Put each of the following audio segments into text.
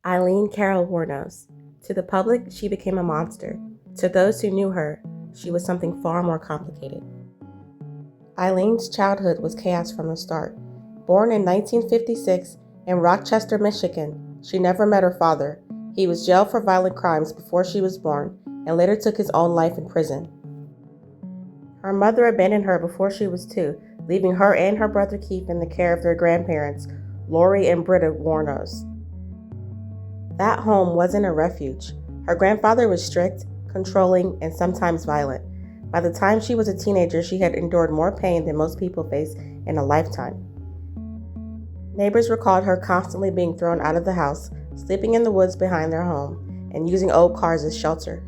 Aileen Wuornos. To the public, she became a monster. To those who knew her, she was something far more complicated. Eileen's childhood was chaos from the start. Born in 1956 in Rochester, Michigan, she never met her father. He was jailed for violent crimes before she was born and later took his own life in prison. Her mother abandoned her before she was 2, leaving her and her brother Keith in the care of their grandparents, Lori and Britta Wuornos. That home wasn't a refuge. Her grandfather was strict, controlling, and sometimes violent. By the time she was a teenager, she had endured more pain than most people face in a lifetime. Neighbors recalled her constantly being thrown out of the house, sleeping in the woods behind their home, and using old cars as shelter.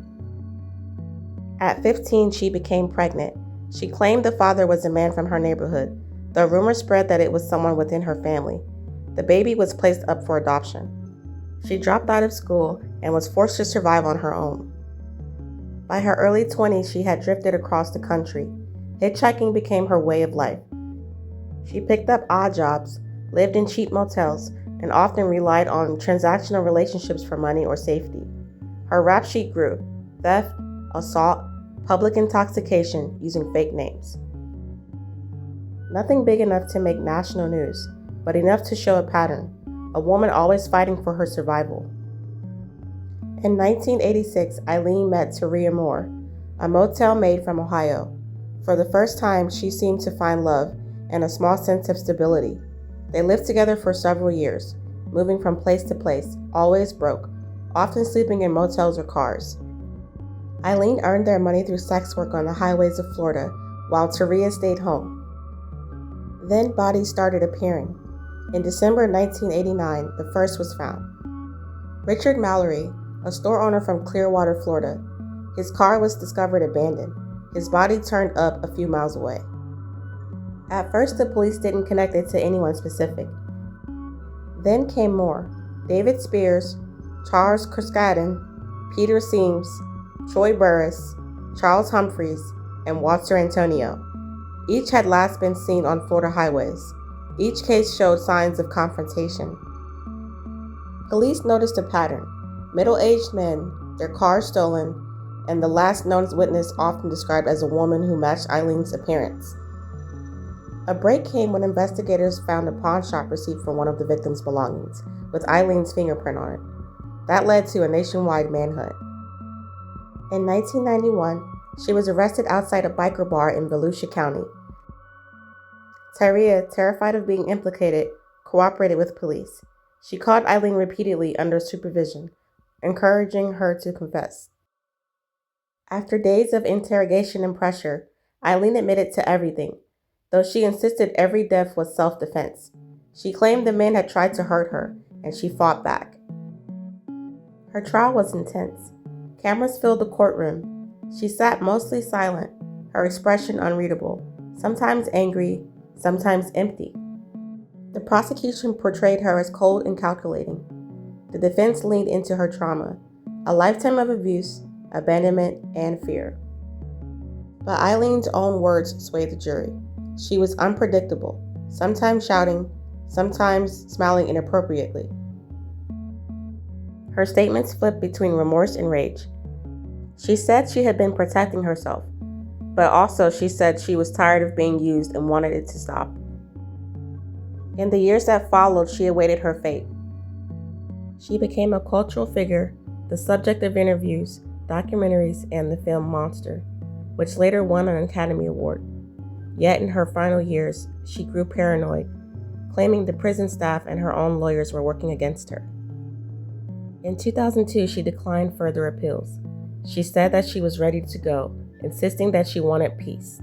At 15, she became pregnant. She claimed the father was a man from her neighborhood, though rumors spread that it was someone within her family. The baby was placed up for adoption. She dropped out of school and was forced to survive on her own. By her early 20s, she had drifted across the country. Hitchhiking became her way of life. She picked up odd jobs, lived in cheap motels, and often relied on transactional relationships for money or safety. Her rap sheet grew: theft, assault, public intoxication using fake names. Nothing big enough to make national news, but enough to show a pattern, a woman always fighting for her survival. In 1986, Aileen met Taria Moore, a motel maid from Ohio. For the first time, she seemed to find love and a small sense of stability. They lived together for several years, moving from place to place, always broke, often sleeping in motels or cars. Aileen earned their money through sex work on the highways of Florida, while Taria stayed home. Then bodies started appearing. In December 1989, the first was found. Richard Mallory, a store owner from Clearwater, Florida. His car was discovered abandoned. His body turned up a few miles away. At first, the police didn't connect it to anyone specific. Then came more: David Spears, Charles Kerskadden, Peter Seams, Troy Burris, Charles Humphreys, and Walter Antonio. Each had last been seen on Florida highways. Each case showed signs of confrontation. Police noticed a pattern: middle-aged men, their cars stolen, and the last known witness often described as a woman who matched Eileen's appearance. A break came when investigators found a pawn shop receipt for one of the victim's belongings, with Eileen's fingerprint on it. That led to a nationwide manhunt. In 1991, she was arrested outside a biker bar in Volusia County. Taria, terrified of being implicated, cooperated with police. She called Aileen repeatedly under supervision, encouraging her to confess. After days of interrogation and pressure, Aileen admitted to everything, though she insisted every death was self-defense. She claimed the men had tried to hurt her, and she fought back. Her trial was intense. Cameras filled the courtroom. She sat mostly silent, her expression unreadable, sometimes angry, sometimes empty. The prosecution portrayed her as cold and calculating. The defense leaned into her trauma, a lifetime of abuse, abandonment, and fear. But Eileen's own words swayed the jury. She was unpredictable, sometimes shouting, sometimes smiling inappropriately. Her statements flipped between remorse and rage. She said she had been protecting herself, but also she said she was tired of being used and wanted it to stop. In the years that followed, she awaited her fate. She became a cultural figure, the subject of interviews, documentaries, and the film Monster, which later won an Academy Award. Yet in her final years, she grew paranoid, claiming the prison staff and her own lawyers were working against her. In 2002, she declined further appeals. She said that she was ready to go, insisting that she wanted peace.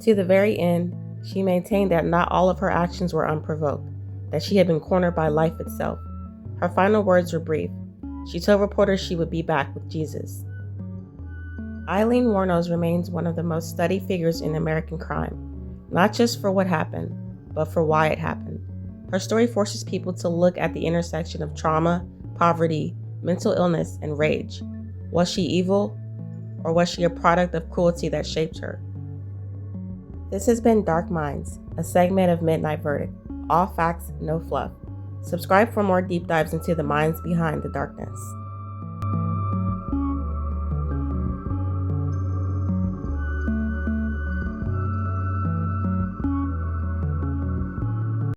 To the very end, she maintained that not all of her actions were unprovoked, that she had been cornered by life itself. Her final words were brief. She told reporters she would be back with Jesus. Aileen Wuornos remains one of the most studied figures in American crime, not just for what happened, but for why it happened. Her story forces people to look at the intersection of trauma, poverty, mental illness, and rage. Was she evil, or was she a product of cruelty that shaped her? This has been Dark Minds, a segment of Midnight Verdict. All facts, no fluff. Subscribe for more deep dives into the minds behind the darkness.